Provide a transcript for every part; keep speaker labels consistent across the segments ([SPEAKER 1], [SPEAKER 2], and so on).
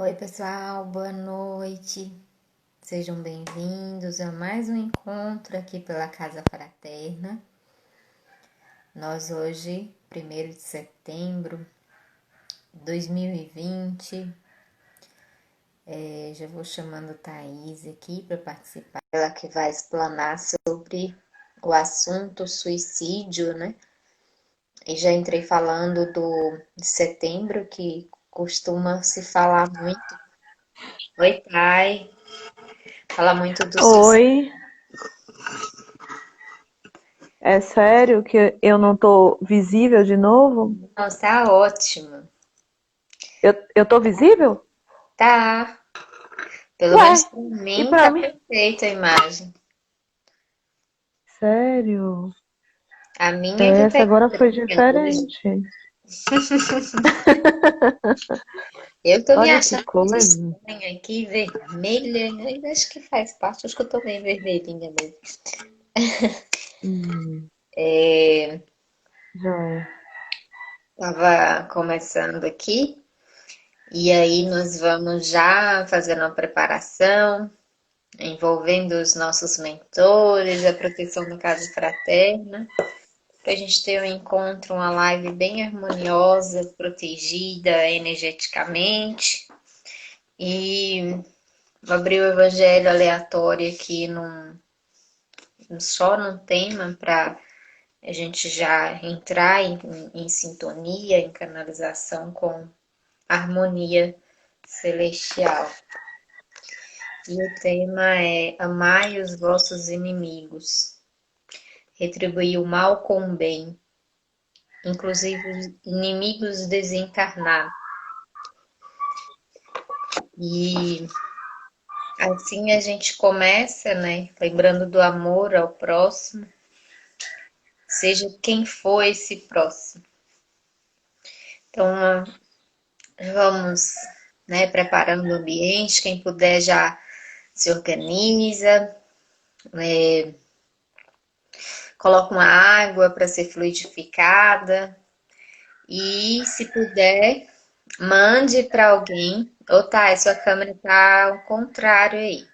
[SPEAKER 1] Oi, pessoal, boa noite. Sejam bem-vindos a mais um encontro aqui pela Casa Fraterna. Nós hoje, 1º de setembro de 2020, já vou chamando Thaís aqui para participar. Ela que vai explanar sobre o assunto suicídio, né? E já entrei falando de setembro, que costuma se falar muito. Oi, Thay. Fala muito do suicídio.
[SPEAKER 2] Oi, é sério que eu não tô visível de novo?
[SPEAKER 1] Nossa, tá ótimo.
[SPEAKER 2] Eu tô visível?
[SPEAKER 1] Tá. Pelo
[SPEAKER 2] Ué,
[SPEAKER 1] menos pra
[SPEAKER 2] e
[SPEAKER 1] mim
[SPEAKER 2] pra
[SPEAKER 1] tá
[SPEAKER 2] mim?
[SPEAKER 1] perfeita a imagem.
[SPEAKER 2] Sério?
[SPEAKER 1] A minha que tá
[SPEAKER 2] Essa agora foi
[SPEAKER 1] estranha hoje.
[SPEAKER 2] diferente.
[SPEAKER 1] Eu tô me
[SPEAKER 2] Olha que
[SPEAKER 1] achando muito
[SPEAKER 2] coisa.
[SPEAKER 1] estranha aqui, vermelha. Ainda acho que faz parte, acho que eu tô bem vermelhinha mesmo.
[SPEAKER 2] Hum,
[SPEAKER 1] É,
[SPEAKER 2] joia.
[SPEAKER 1] tava começando aqui, e aí nós vamos já fazendo uma preparação, envolvendo os nossos mentores, a proteção da casa fraterna. Para a gente ter um encontro, uma live bem harmoniosa, protegida energeticamente. E vou abrir o evangelho aleatório aqui só num tema para a gente já entrar em sintonia, em canalização com harmonia celestial. E o tema é amai os vossos inimigos, retribuir o mal com o bem, inclusive os inimigos desencarnados. E assim a gente começa, né? Lembrando do amor ao próximo, seja quem for esse próximo. Então, vamos, né, preparando o ambiente. Quem puder já se organiza, coloca uma água para ser fluidificada e, se puder, mande para alguém. Ô, tá, sua câmera tá ao contrário aí.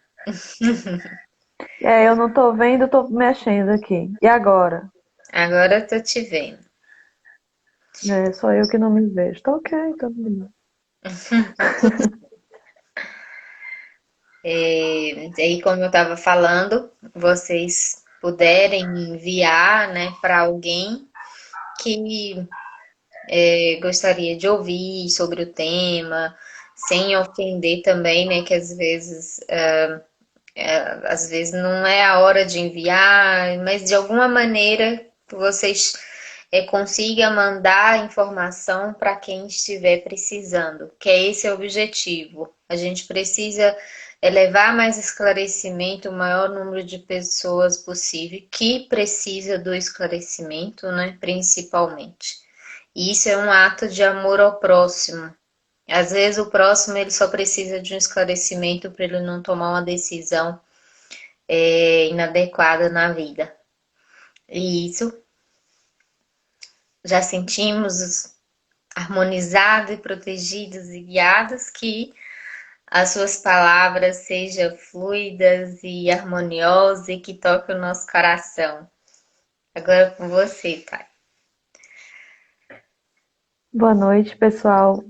[SPEAKER 2] Eu não tô vendo, tô mexendo aqui. E agora?
[SPEAKER 1] Agora eu tô te vendo.
[SPEAKER 2] É só eu que não me vejo. Tá ok, tá bem.
[SPEAKER 1] Aí, como eu estava falando, vocês puderem enviar, né, para alguém que gostaria de ouvir sobre o tema, sem ofender também, né, que às vezes não é a hora de enviar, mas de alguma maneira vocês consigam mandar a informação para quem estiver precisando, que é esse o objetivo. A gente precisa levar mais esclarecimento, o maior número de pessoas possível que precisa do esclarecimento, né, principalmente. E isso é um ato de amor ao próximo. Às vezes o próximo ele só precisa de um esclarecimento para ele não tomar uma decisão inadequada na vida. E isso já sentimos harmonizados e protegidos e guiados, que as suas palavras sejam fluidas e harmoniosas e que toquem o nosso coração. Agora com você, Thay.
[SPEAKER 2] Boa noite, pessoal.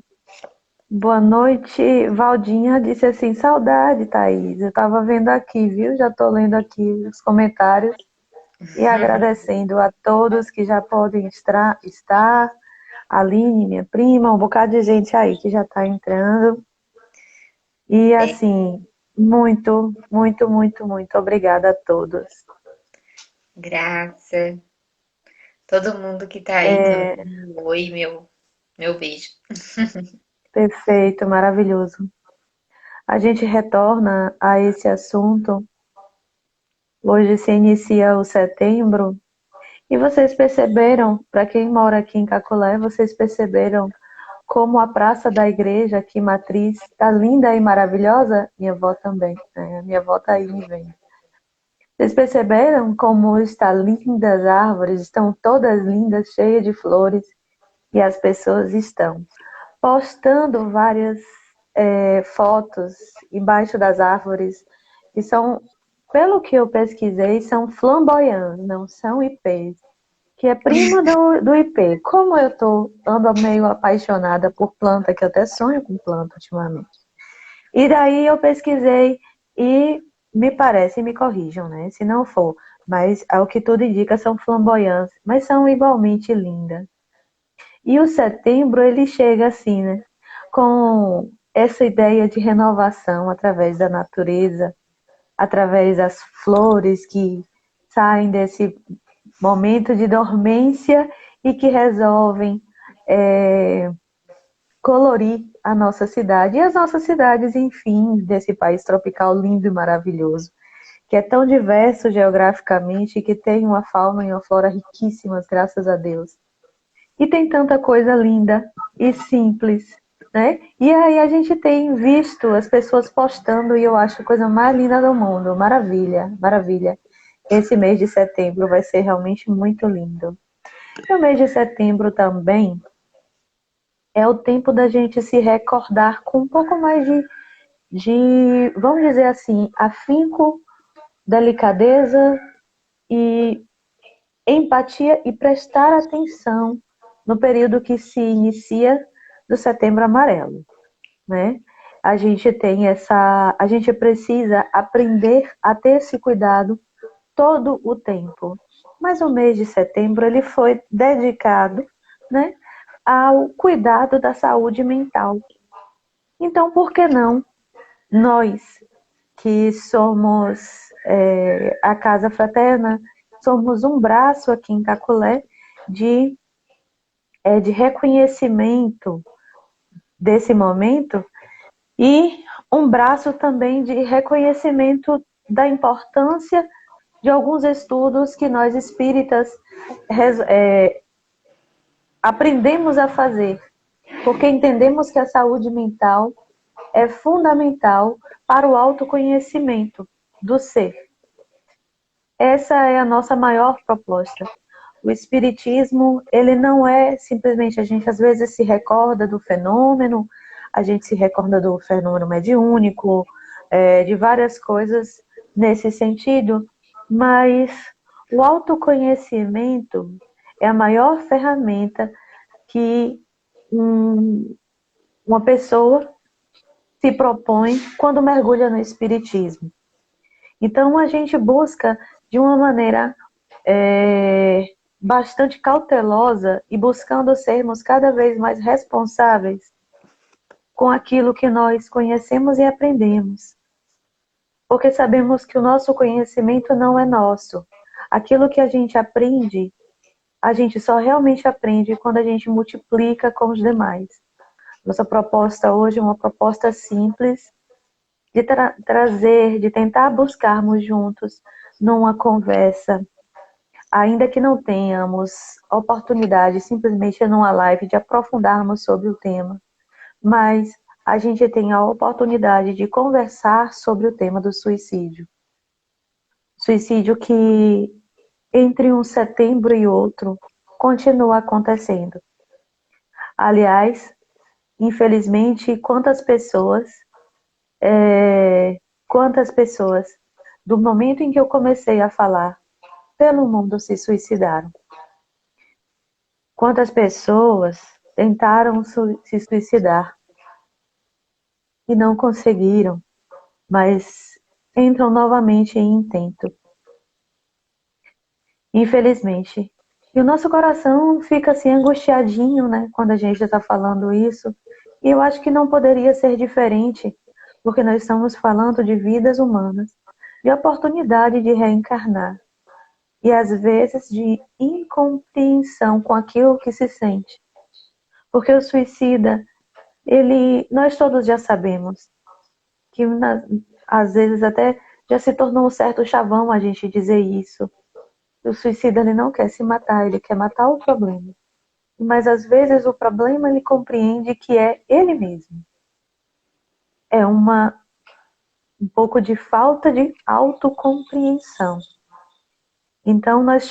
[SPEAKER 2] Boa noite. Valdinha disse assim, saudade, Thaís. Eu tava vendo aqui, viu? Já tô lendo aqui os comentários. E agradecendo a todos que já podem estar. Aline, minha prima, um bocado de gente aí que já está entrando. E assim, muito, muito, muito, muito obrigada a todos.
[SPEAKER 1] Graça, todo mundo que tá aí também.
[SPEAKER 2] É
[SPEAKER 1] Oi, meu beijo.
[SPEAKER 2] perfeito, maravilhoso. A gente retorna a esse assunto. Hoje se inicia o setembro. E vocês perceberam, para quem mora aqui em Cacolé, vocês perceberam como a praça da igreja aqui, Matriz, está linda e maravilhosa? Minha avó também, né? Minha avó está aí me vendo. Vocês perceberam como está linda as árvores? Estão todas lindas, cheias de flores, e as pessoas estão postando várias. fotos embaixo das árvores que são, pelo que eu pesquisei, são flamboyantes, não são ipês, que é prima do ipê. Como ando meio apaixonada por planta, que eu até sonho com planta ultimamente. E daí eu pesquisei e me parece, me corrijam, né? Se não for, mas ao que tudo indica são flamboyantes, mas são igualmente lindas. E o setembro ele chega assim, né? Com essa ideia de renovação através da natureza, através das flores que saem desse momento de dormência e que resolvem colorir a nossa cidade e as nossas cidades, enfim, desse país tropical lindo e maravilhoso, que é tão diverso geograficamente e que tem uma fauna e uma flora riquíssimas, graças a Deus. E tem tanta coisa linda e simples, né? E aí a gente tem visto as pessoas postando e eu acho a coisa mais linda do mundo. Maravilha, maravilha. Esse mês de setembro vai ser realmente muito lindo. E o mês de setembro também é o tempo da gente se recordar com um pouco mais vamos dizer assim, afinco, delicadeza e empatia e prestar atenção no período que se inicia do Setembro Amarelo, né? A gente precisa aprender a ter esse cuidado todo o tempo. Mas o mês de setembro ele foi dedicado, né, ao cuidado da saúde mental. Então, por que não nós que somos a Casa Fraterna, somos um braço aqui em Caculé de de reconhecimento desse momento e um braço também de reconhecimento da importância de alguns estudos que nós espíritas aprendemos a fazer, porque entendemos que a saúde mental é fundamental para o autoconhecimento do ser. Essa é a nossa maior proposta. O espiritismo, ele não é simplesmente, a gente às vezes se recorda do fenômeno, a gente se recorda do fenômeno mediúnico, de várias coisas nesse sentido, mas o autoconhecimento é a maior ferramenta que uma pessoa se propõe quando mergulha no espiritismo. Então a gente busca de uma maneira bastante cautelosa e buscando sermos cada vez mais responsáveis com aquilo que nós conhecemos e aprendemos. Porque sabemos que o nosso conhecimento não é nosso. Aquilo que a gente aprende, a gente só realmente aprende quando a gente multiplica com os demais. Nossa proposta hoje é uma proposta simples de trazer, de tentar buscarmos juntos numa conversa, ainda que não tenhamos oportunidade simplesmente numa live de aprofundarmos sobre o tema, mas a gente tem a oportunidade de conversar sobre o tema do suicídio. Suicídio que entre um setembro e outro continua acontecendo. Aliás, infelizmente, quantas pessoas, do momento em que eu comecei a falar, pelo mundo se suicidaram. Quantas pessoas tentaram se suicidar e não conseguiram, mas entram novamente em intento. Infelizmente. E o nosso coração fica assim angustiadinho, né, quando a gente está falando isso. E eu acho que não poderia ser diferente, porque nós estamos falando de vidas humanas, de oportunidade de reencarnar. E às vezes de incompreensão com aquilo que se sente. Porque o suicida, nós todos já sabemos que às vezes até já se tornou um certo chavão a gente dizer isso. O suicida ele não quer se matar, ele quer matar o problema. Mas às vezes o problema ele compreende que é ele mesmo. É um pouco de falta de autocompreensão. Então nós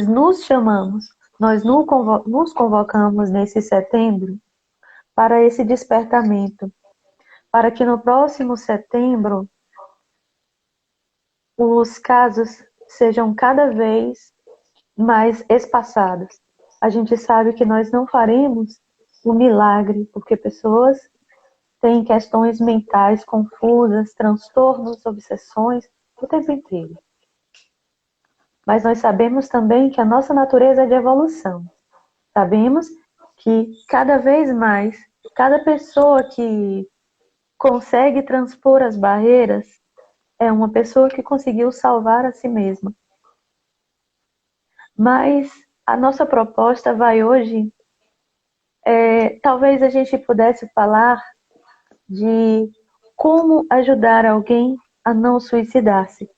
[SPEAKER 2] nos chamamos, nós nos convocamos nesse setembro para esse despertamento, para que no próximo setembro os casos sejam cada vez mais espaçados. A gente sabe que nós não faremos o milagre, porque pessoas têm questões mentais confusas, transtornos, obsessões o tempo inteiro. Mas nós sabemos também que a nossa natureza é de evolução. Sabemos que cada vez mais, cada pessoa que consegue transpor as barreiras é uma pessoa que conseguiu salvar a si mesma. Mas a nossa proposta vai hoje, talvez a gente pudesse falar de como ajudar alguém a não suicidar-se.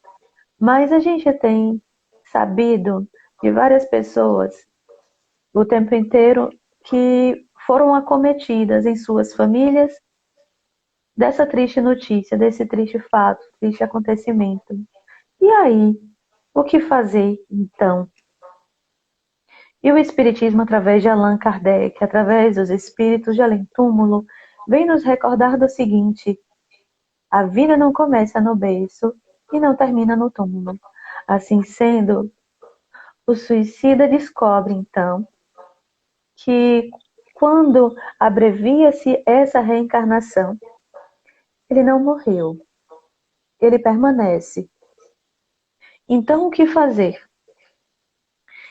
[SPEAKER 2] Mas a gente tem sabido de várias pessoas o tempo inteiro que foram acometidas em suas famílias dessa triste notícia, desse triste fato, triste acontecimento. E aí, o que fazer então? E o Espiritismo, através de Allan Kardec, através dos espíritos de além-túmulo, vem nos recordar do seguinte: a vida não começa no berço e não termina no túmulo. Assim sendo, o suicida descobre, então, que quando abrevia-se essa reencarnação, ele não morreu, ele permanece. Então, o que fazer?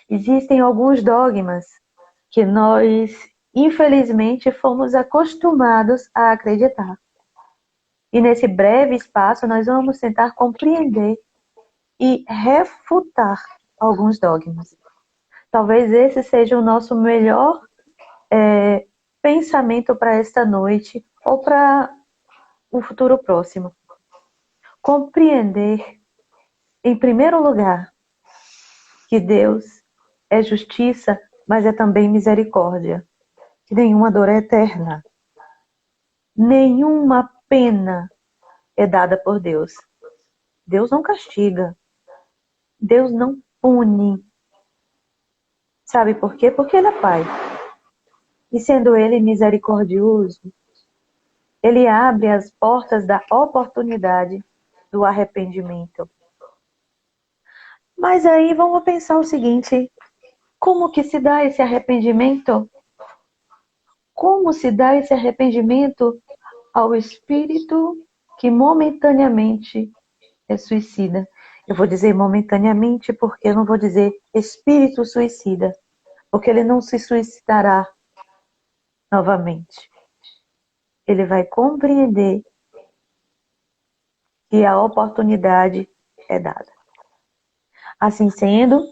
[SPEAKER 2] Existem alguns dogmas que nós, infelizmente, fomos acostumados a acreditar. E nesse breve espaço, nós vamos tentar compreender e refutar alguns dogmas. Talvez esse seja o nosso melhor pensamento para esta noite ou para o futuro próximo. Compreender, em primeiro lugar, que Deus é justiça, mas é também misericórdia. Que nenhuma dor é eterna. Nenhuma pena é dada por Deus. Deus não castiga. Deus não pune. Sabe por quê? Porque Ele é Pai. E sendo Ele misericordioso, Ele abre as portas da oportunidade do arrependimento. Mas aí vamos pensar o seguinte: como que se dá esse arrependimento? Como se dá esse arrependimento ao espírito que momentaneamente é suicida? Eu vou dizer momentaneamente porque eu não vou dizer espírito suicida, porque ele não se suicidará novamente. Ele vai compreender que a oportunidade é dada. Assim sendo,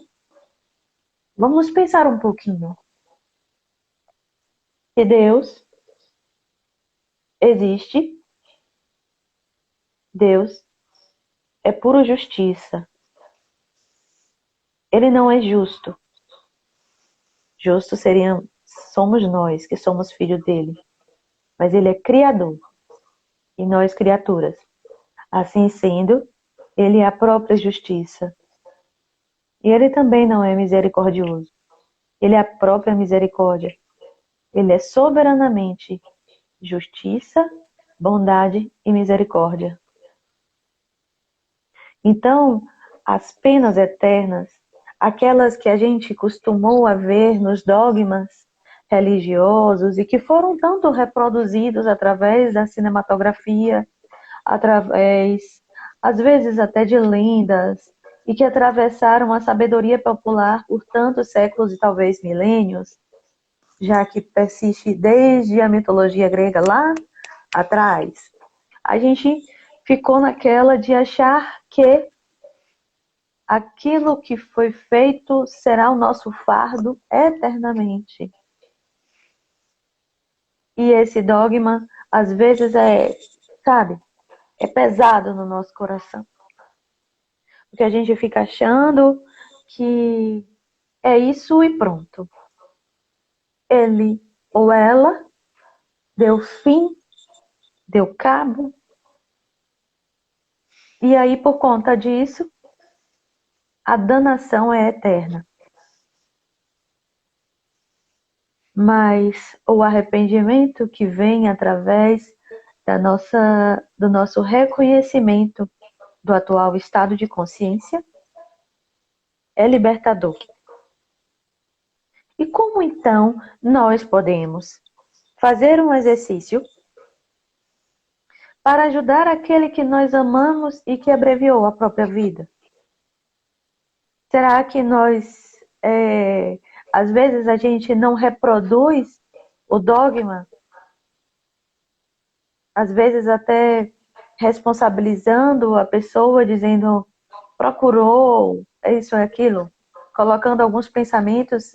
[SPEAKER 2] vamos pensar um pouquinho. Que Deus existe, Deus é pura justiça. Ele não é justo. Justo somos nós, que somos filhos dele. Mas ele é criador, e nós criaturas. Assim sendo, ele é a própria justiça. E ele também não é misericordioso. Ele é a própria misericórdia. Ele é soberanamente justiça, bondade e misericórdia. Então, as penas eternas, aquelas que a gente costumou a ver nos dogmas religiosos e que foram tanto reproduzidos através da cinematografia, através, às vezes até de lendas, e que atravessaram a sabedoria popular por tantos séculos e talvez milênios, já que persiste desde a mitologia grega lá atrás. A gente ficou naquela de achar que aquilo que foi feito será o nosso fardo eternamente. E esse dogma, às vezes, sabe, é pesado no nosso coração. Porque a gente fica achando que é isso e pronto. Ele ou ela deu fim, deu cabo. E aí, por conta disso, a danação é eterna. mas o arrependimento que vem através do nosso reconhecimento do atual estado de consciência é libertador. E como então nós podemos fazer um exercício para ajudar aquele que nós amamos e que abreviou a própria vida? Será que nós, às vezes, a gente não reproduz o dogma? Às vezes até responsabilizando a pessoa, dizendo procurou, é isso, é aquilo, colocando alguns pensamentos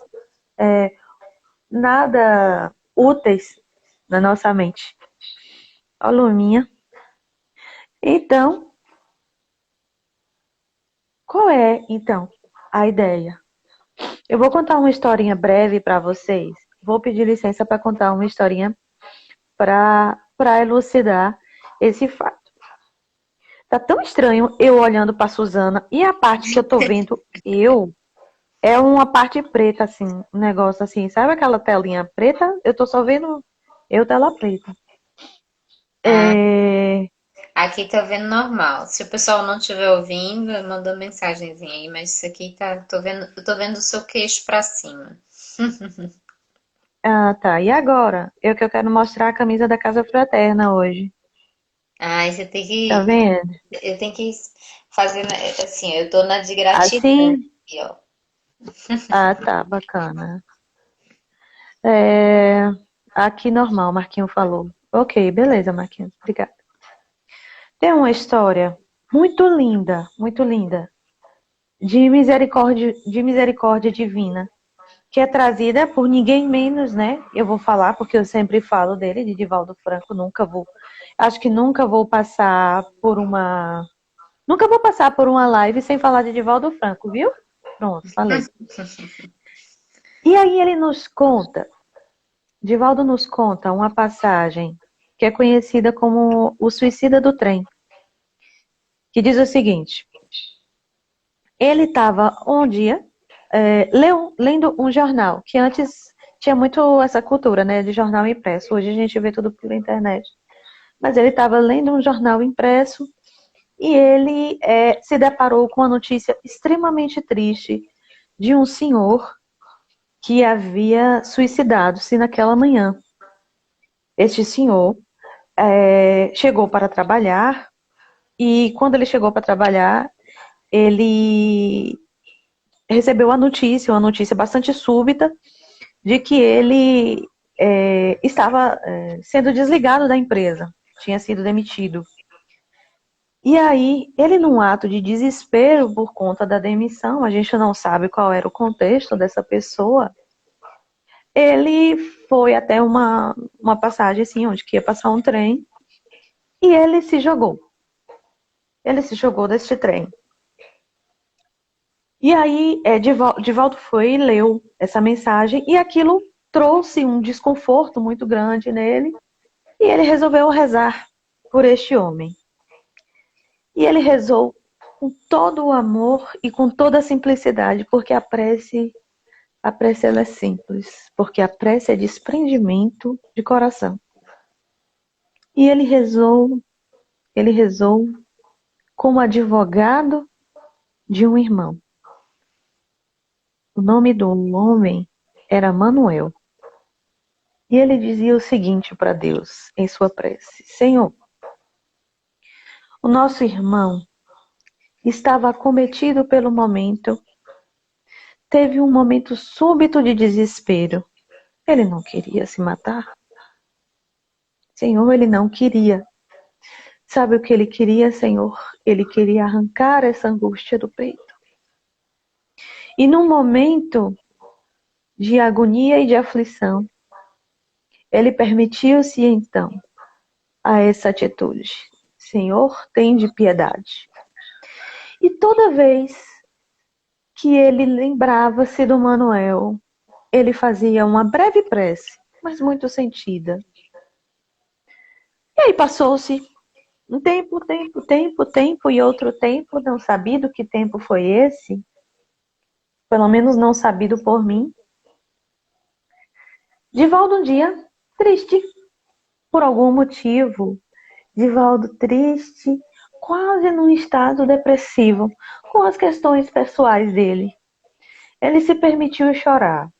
[SPEAKER 2] nada úteis na nossa mente. Ó, Luminha. Então, qual é, então, a ideia? Eu vou contar uma historinha breve para vocês. Vou pedir licença para contar uma historinha para elucidar esse fato. Tá tão estranho eu olhando para Suzana e a parte que eu tô vendo é uma parte preta, assim, um negócio assim. Sabe aquela telinha preta? Eu tô só vendo eu, tela preta.
[SPEAKER 1] Ah,
[SPEAKER 2] É...
[SPEAKER 1] aqui tá vendo normal. Se o pessoal não estiver ouvindo, manda mensagenzinha aí, mas isso aqui tá, eu tô vendo o seu queixo pra cima.
[SPEAKER 2] Ah, tá. E agora? Eu quero mostrar a camisa da Casa Fraterna hoje.
[SPEAKER 1] Ah, você tem
[SPEAKER 2] Tá
[SPEAKER 1] que,
[SPEAKER 2] vendo?
[SPEAKER 1] eu tenho que fazer, assim, eu tô na de gratidão
[SPEAKER 2] Assim?
[SPEAKER 1] aqui, ó.
[SPEAKER 2] Ah, tá. Bacana. É... Aqui normal, Marquinho falou. Ok, beleza, Marquinhos. Obrigada. Tem uma história muito linda, de misericórdia divina, que é trazida por ninguém menos, né? Eu vou falar porque eu sempre falo dele, de Divaldo Franco, acho que nunca vou passar por uma live sem falar de Divaldo Franco, viu? Pronto, falei. E aí Divaldo nos conta uma passagem que é conhecida como o Suicida do Trem, que diz o seguinte: ele estava um dia lendo um jornal, que antes tinha muito essa cultura, né, de jornal impresso. Hoje a gente vê tudo pela internet. Mas ele estava lendo um jornal impresso e ele se deparou com uma notícia extremamente triste de um senhor que havia suicidado-se naquela manhã. Este senhor chegou para trabalhar e quando ele chegou para trabalhar, ele recebeu uma notícia bastante súbita, de que ele estava sendo desligado da empresa, tinha sido demitido. E aí, ele num ato de desespero por conta da demissão, a gente não sabe qual era o contexto dessa pessoa, ele foi até uma passagem assim, onde que ia passar um trem, e ele se jogou. Ele se jogou deste trem. E aí, Divaldo foi e leu essa mensagem, e aquilo trouxe um desconforto muito grande nele, e ele resolveu rezar por este homem. E ele rezou com todo o amor e com toda a simplicidade, porque a prece ela é simples, porque a prece é desprendimento de coração. E ele rezou como advogado de um irmão. O nome do homem era Manuel. E ele dizia o seguinte para Deus em sua prece: Senhor, o nosso irmão estava acometido pelo momento, teve um momento súbito de desespero. Ele não queria se matar. Senhor, ele não queria. Sabe o que ele queria, Senhor? Ele queria arrancar essa angústia do peito. E num momento de agonia e de aflição, ele permitiu-se então a essa atitude. Senhor, tem de piedade. E toda vez que ele lembrava-se do Manuel, ele fazia uma breve prece, mas muito sentida. E aí passou-se um tempo e outro tempo, não sabido que tempo foi esse, pelo menos não sabido por mim. Divaldo um dia, triste, por algum motivo. Divaldo triste, quase num estado depressivo, com as questões pessoais dele. Ele se permitiu chorar.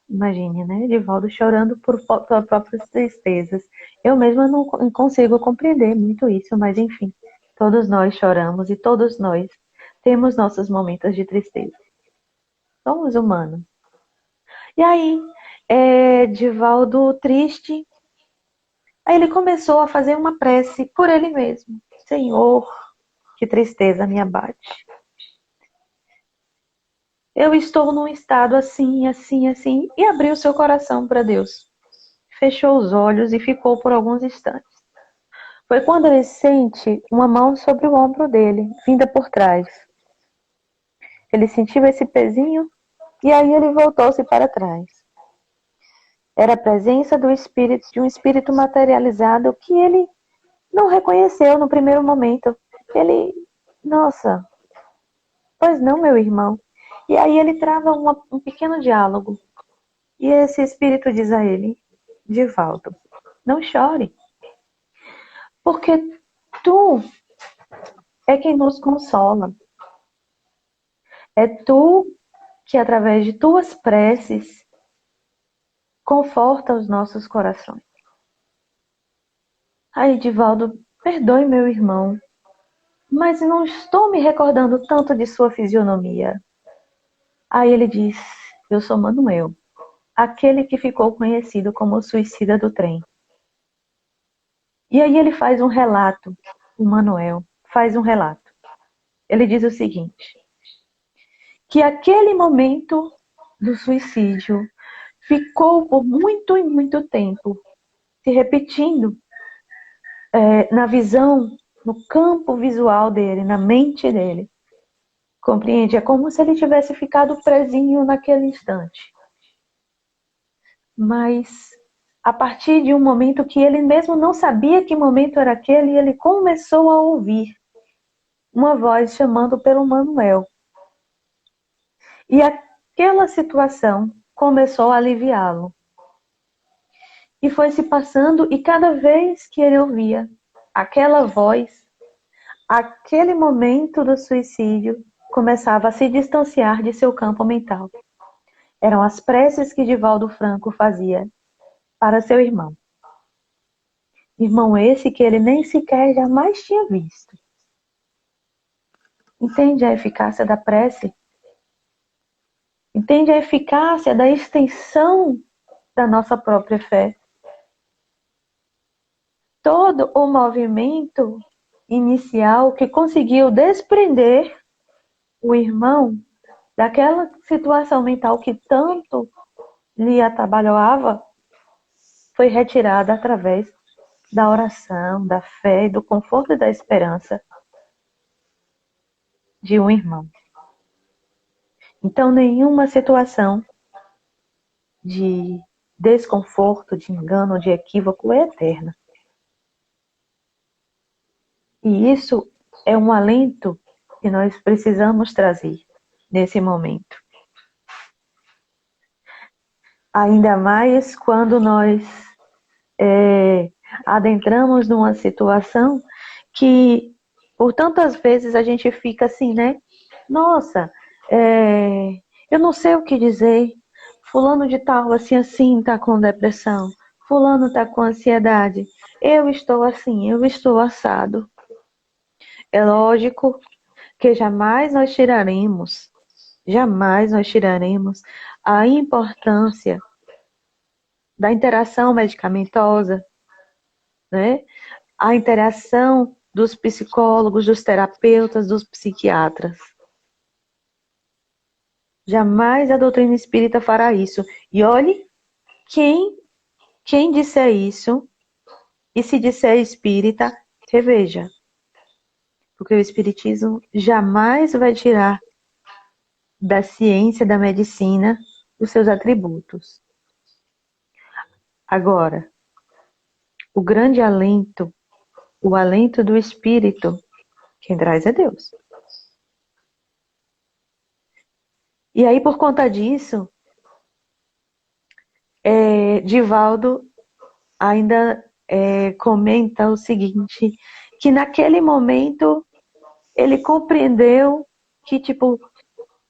[SPEAKER 2] Imagine, né? Divaldo chorando por próprias tristezas. Eu mesma não consigo compreender muito isso, mas enfim, todos nós choramos e todos nós temos nossos momentos de tristeza. Somos humanos. E aí, Divaldo triste, aí ele começou a fazer uma prece por ele mesmo. Senhor, que tristeza me abate. Eu estou num estado assim, assim, assim, e abriu seu coração para Deus. Fechou os olhos e ficou por alguns instantes. Foi quando ele sente uma mão sobre o ombro dele, vinda por trás. Ele sentiu esse pezinho e aí ele voltou-se para trás. Era a presença do espírito, de um espírito materializado que ele não reconheceu no primeiro momento. Ele, nossa, pois não, meu irmão. E aí ele trava um pequeno diálogo. E esse espírito diz a ele, Divaldo, não chore, porque tu é quem nos consola. É tu que, através de tuas preces, conforta os nossos corações. Aí, Divaldo, perdoe meu irmão, mas não estou me recordando tanto de sua fisionomia. Aí ele diz, eu sou Manuel, aquele que ficou conhecido como o suicida do trem. E aí ele faz um relato, o Manuel faz um relato. Ele diz o seguinte, que aquele momento do suicídio ficou por muito e muito tempo se repetindo na visão, no campo visual dele, na mente dele. Compreende? É como se ele tivesse ficado presinho naquele instante. Mas a partir de um momento que ele mesmo não sabia que momento era aquele, ele começou a ouvir uma voz chamando pelo Manuel. E aquela situação começou a aliviá-lo. E foi se passando, e cada vez que ele ouvia aquela voz, aquele momento do suicídio começava a se distanciar de seu campo mental. Eram as preces que Divaldo Franco fazia para seu irmão. Irmão esse que ele nem sequer jamais tinha visto. Entende a eficácia da prece? Entende a eficácia da extensão da nossa própria fé? Todo o movimento inicial que conseguiu desprender o irmão daquela situação mental que tanto lhe atabalhoava foi retirada através da oração, da fé, do conforto e da esperança de um irmão. Então, nenhuma situação de desconforto, de engano, de equívoco é eterna. E isso é um alento que nós precisamos trazer nesse momento. Ainda mais quando nós adentramos numa situação que, por tantas vezes, a gente fica assim, né? Nossa, eu não sei o que dizer. Fulano de tal, assim, assim, tá com depressão. Fulano tá com ansiedade. Eu estou assim, eu estou assado. É lógico que jamais nós tiraremos a importância da interação medicamentosa, né? A interação dos psicólogos, dos terapeutas, dos psiquiatras. Jamais a doutrina espírita fará isso. E olhe, quem disser isso, e se disser espírita, reveja. Porque o espiritismo jamais vai tirar da ciência, da medicina, os seus atributos. Agora, o grande alento, o alento do espírito, quem traz é Deus. E aí, por conta disso, Divaldo ainda comenta o seguinte, que naquele momento ele compreendeu que, tipo,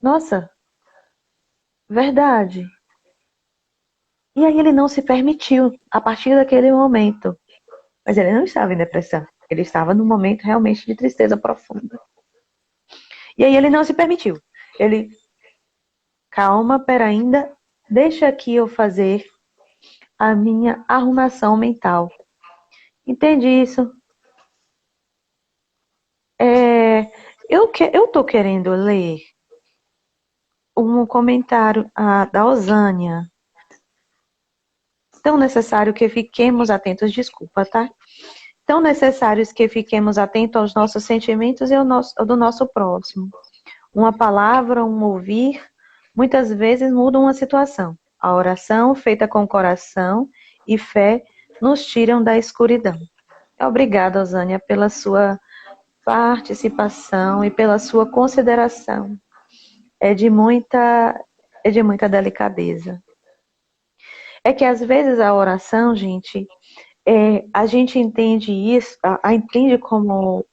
[SPEAKER 2] nossa, verdade. E aí ele não se permitiu a partir daquele momento. Mas ele não estava em depressão. Ele estava num momento realmente de tristeza profunda. E aí ele não se permitiu. Ele, calma, pera ainda, deixa aqui eu fazer a minha arrumação mental. Entende isso? Eu tô querendo ler um comentário da Osânia. Tão necessário que fiquemos atentos, desculpa, tá? Tão necessários que fiquemos atentos aos nossos sentimentos e ao do nosso próximo. Uma palavra, um ouvir, muitas vezes mudam uma situação. A oração, feita com coração e fé, nos tiram da escuridão. Obrigada, Osânia, pela sua participação e pela sua consideração. É de muita delicadeza. É que às vezes a oração, gente, a gente entende isso, entende como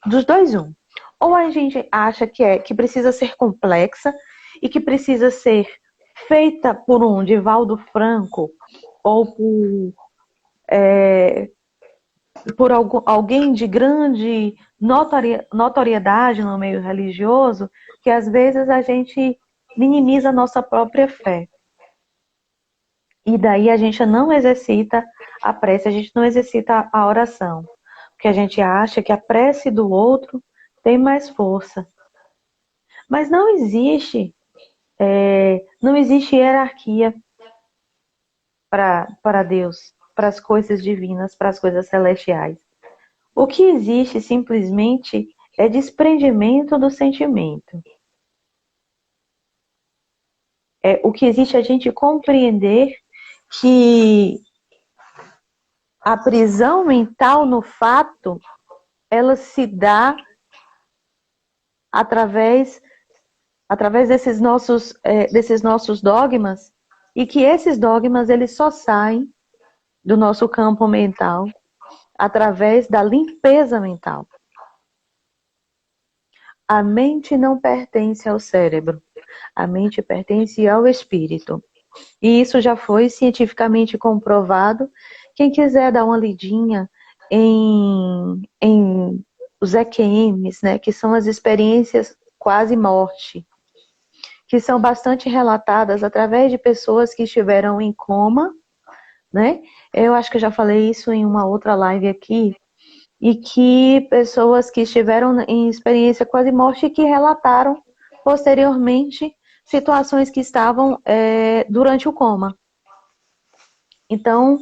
[SPEAKER 2] dos dois um. Ou a gente acha que precisa ser complexa e que precisa ser feita por um Divaldo Franco ou por alguém de grande notoriedade no meio religioso, que às vezes a gente minimiza a nossa própria fé. E daí a gente não exercita a prece, a gente não exercita a oração. Porque a gente acha que a prece do outro tem mais força. Mas não existe hierarquia para Deus, para as coisas divinas, para as coisas celestiais. O que existe simplesmente é desprendimento do sentimento. O que existe é a gente compreender que a prisão mental no fato, ela se dá através desses nossos dogmas, e que esses dogmas eles só saem do nosso campo mental através da limpeza mental. A mente não pertence ao cérebro, a mente pertence ao espírito. E isso já foi cientificamente comprovado. Quem quiser dar uma lidinha em os EQMs, né, que são as experiências quase morte, que são bastante relatadas através de pessoas que estiveram em coma, né? Eu acho que eu já falei isso em uma outra live aqui, e que pessoas que estiveram em experiência quase morte e que relataram posteriormente situações que estavam durante o coma. Então,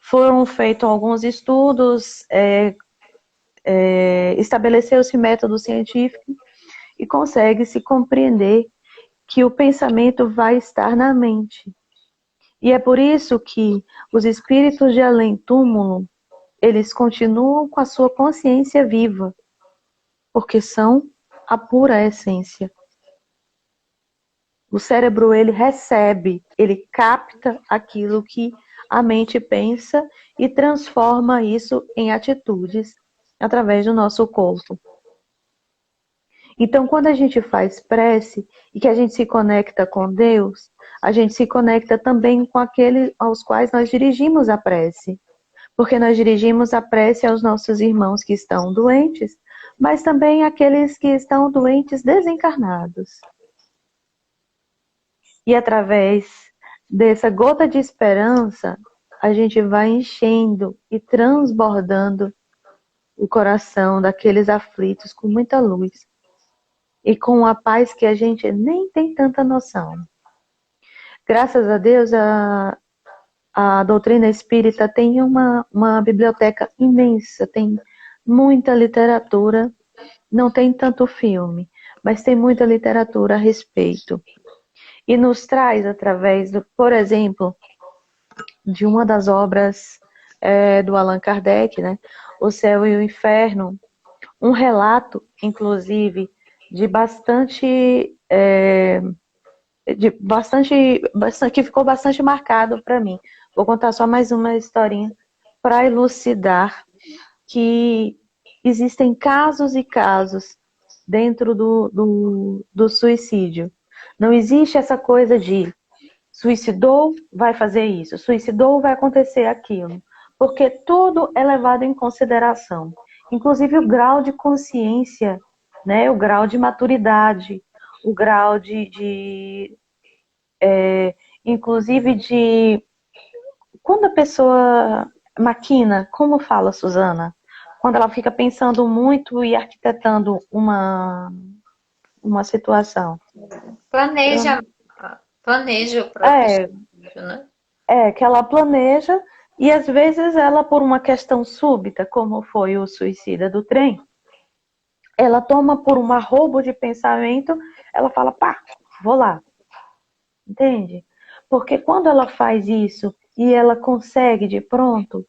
[SPEAKER 2] foram feitos alguns estudos, estabeleceu-se método científico e consegue-se compreender que o pensamento vai estar na mente. E é por isso que os espíritos de além-túmulo, eles continuam com a sua consciência viva, porque são a pura essência. O cérebro, ele recebe, ele capta aquilo que a mente pensa e transforma isso em atitudes através do nosso corpo. Então, quando a gente faz prece e que a gente se conecta com Deus, a gente se conecta também com aqueles aos quais nós dirigimos a prece. Porque nós dirigimos a prece aos nossos irmãos que estão doentes, mas também àqueles que estão doentes desencarnados. E através dessa gota de esperança, a gente vai enchendo e transbordando o coração daqueles aflitos com muita luz. E com uma paz que a gente nem tem tanta noção. Graças a Deus, a doutrina espírita tem uma biblioteca imensa, tem muita literatura, não tem tanto filme, mas tem muita literatura a respeito. E nos traz através, por exemplo, de uma das obras do Allan Kardec, né, O Céu e o Inferno, um relato, inclusive, de bastante que ficou bastante marcado para mim. Vou contar só mais uma historinha para elucidar que existem casos e casos dentro do suicídio. Não existe essa coisa de suicidou, vai fazer isso, suicidou, vai acontecer aquilo. Porque tudo é levado em consideração. Inclusive o grau de consciência, né, o grau de maturidade, o grau inclusive de quando a pessoa maquina, como fala Suzana? Quando ela fica pensando muito e arquitetando uma situação.
[SPEAKER 1] Planeja, planeja o próprio
[SPEAKER 2] É,
[SPEAKER 1] suicídio, né?
[SPEAKER 2] que ela planeja e às vezes ela, por uma questão súbita, como foi o suicida do trem, ela toma por um arrobo de pensamento, ela fala, pá, vou lá, entende? Porque quando ela faz isso e ela consegue de pronto,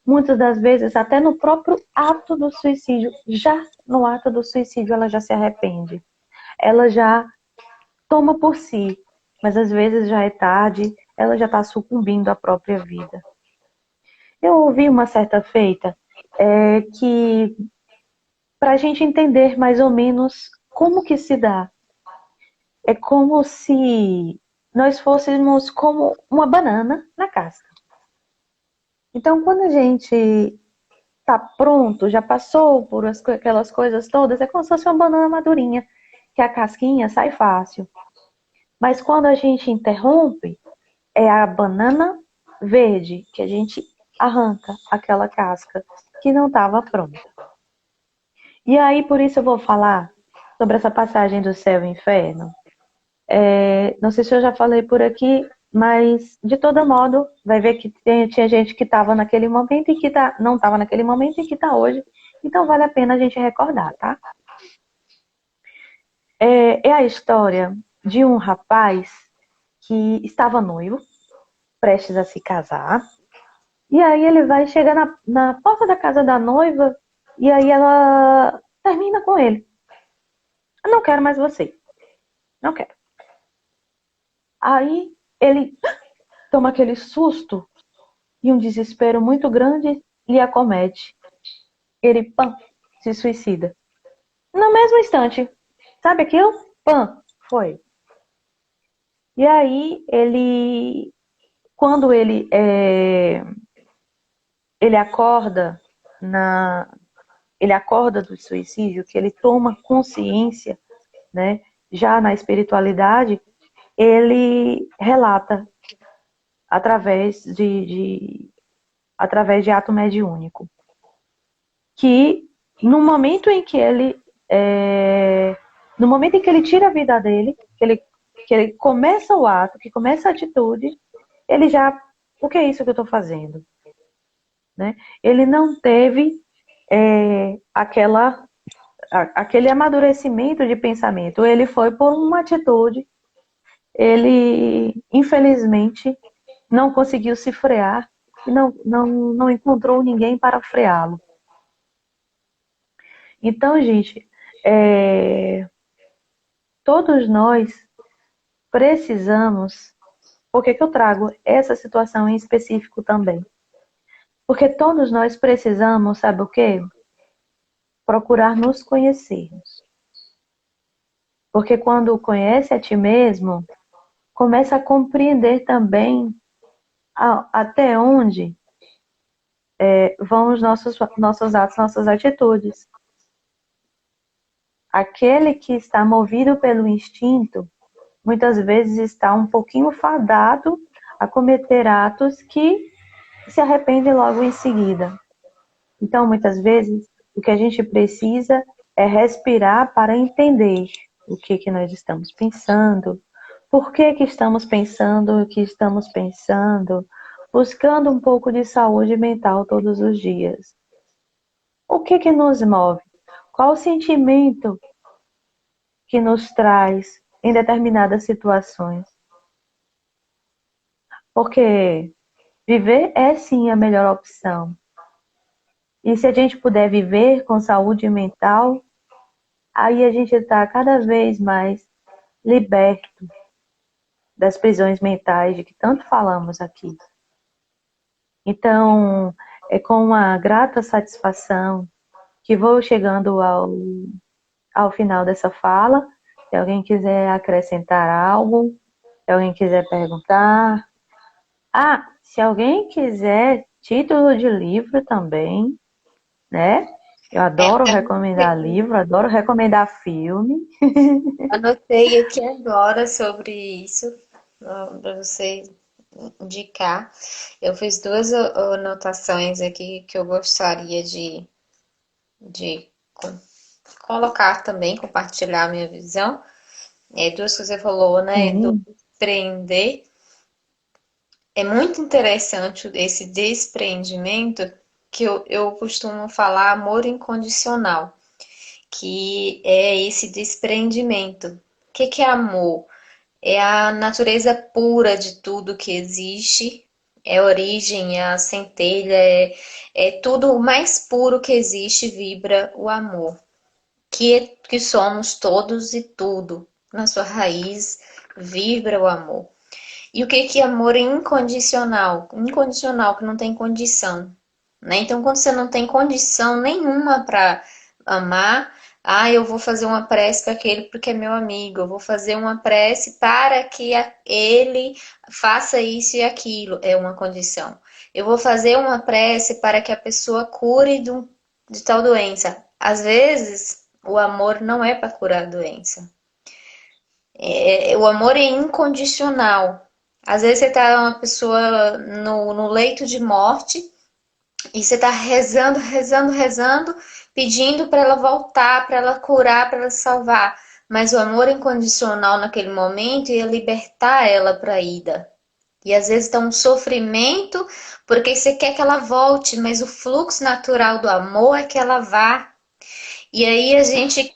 [SPEAKER 2] muitas das vezes, até no próprio ato do suicídio, já no ato do suicídio, ela já se arrepende. Ela já toma por si, mas às vezes já é tarde, ela já está sucumbindo à própria vida. Eu ouvi uma certa feita que, para a gente entender mais ou menos como que se dá, é como se nós fôssemos como uma banana na casca. Então, quando a gente tá pronto, já passou por aquelas coisas todas, é como se fosse uma banana madurinha, que a casquinha sai fácil. Mas quando a gente interrompe, é a banana verde, que a gente arranca aquela casca que não estava pronta. E aí, por isso eu vou falar sobre essa passagem do céu e inferno. Não sei se eu já falei por aqui, mas de todo modo, vai ver que tinha gente que estava naquele momento e que não estava naquele momento e que está hoje. Então vale a pena a gente recordar, tá? É a história de um rapaz que estava noivo, prestes a se casar. E aí ele vai chegar na porta da casa da noiva e aí ela termina com ele. Eu não quero mais você. Não quero. Aí ele toma aquele susto e um desespero muito grande lhe acomete. Ele, pã, se suicida. No mesmo instante. Sabe aquilo? Pã, foi. E aí quando ele acorda na, ele acorda do suicídio, que ele toma consciência, né, já na espiritualidade, ele relata através de ato mediúnico, que no momento em que no momento em que ele tira a vida dele, que ele começa o ato, que começa a atitude, ele já, o que é isso que eu estou fazendo? Né? Ele não teve aquele amadurecimento de pensamento, ele foi por uma atitude, ele infelizmente não conseguiu se frear e não encontrou ninguém para freá-lo. Então, gente, todos nós precisamos. Por que eu trago essa situação em específico também? Porque todos nós precisamos, sabe o quê? Procurar nos conhecermos. Porque quando conhece a ti mesmo, começa a compreender também até onde vão os nossos atos, nossas atitudes. Aquele que está movido pelo instinto, muitas vezes está um pouquinho fadado a cometer atos que se arrepende logo em seguida. Então, muitas vezes, o que a gente precisa é respirar para entender o que nós estamos pensando, por que estamos pensando o que estamos pensando, buscando um pouco de saúde mental todos os dias. O que nos move? Qual o sentimento que nos traz em determinadas situações? Porque viver é sim a melhor opção. E se a gente puder viver com saúde mental, aí a gente está cada vez mais liberto das prisões mentais de que tanto falamos aqui. Então, é com uma grata satisfação que vou chegando ao final dessa fala. Se alguém quiser acrescentar algo, se alguém quiser perguntar. Ah, se alguém quiser título de livro também, né? Eu adoro recomendar livro, adoro recomendar filme.
[SPEAKER 1] Anotei aqui agora sobre isso, para você indicar. Eu fiz duas anotações aqui que eu gostaria de colocar também, compartilhar a minha visão. Duas que você falou, né? Do
[SPEAKER 2] Sim,
[SPEAKER 1] desprender. É muito interessante esse despreendimento que eu costumo falar amor incondicional, que é esse desprendimento. O que é amor? É a natureza pura de tudo que existe, é a origem, é a centelha, é tudo o mais puro que existe, vibra o amor, que somos todos e tudo. Na sua raiz vibra o amor. E o que é amor incondicional? Incondicional, que não tem condição, né? Então, quando você não tem condição nenhuma para amar, eu vou fazer uma prece para aquele porque é meu amigo, eu vou fazer uma prece para que ele faça isso e aquilo, é uma condição. Eu vou fazer uma prece para que a pessoa cure de tal doença. Às vezes, o amor não é para curar a doença. O amor é incondicional. Às vezes você tá uma pessoa no leito de morte e você tá rezando, rezando, rezando, pedindo para ela voltar, para ela curar, para ela salvar. Mas o amor incondicional naquele momento ia libertar ela para a ida. E às vezes tá um sofrimento porque você quer que ela volte, mas o fluxo natural do amor é que ela vá. E aí a gente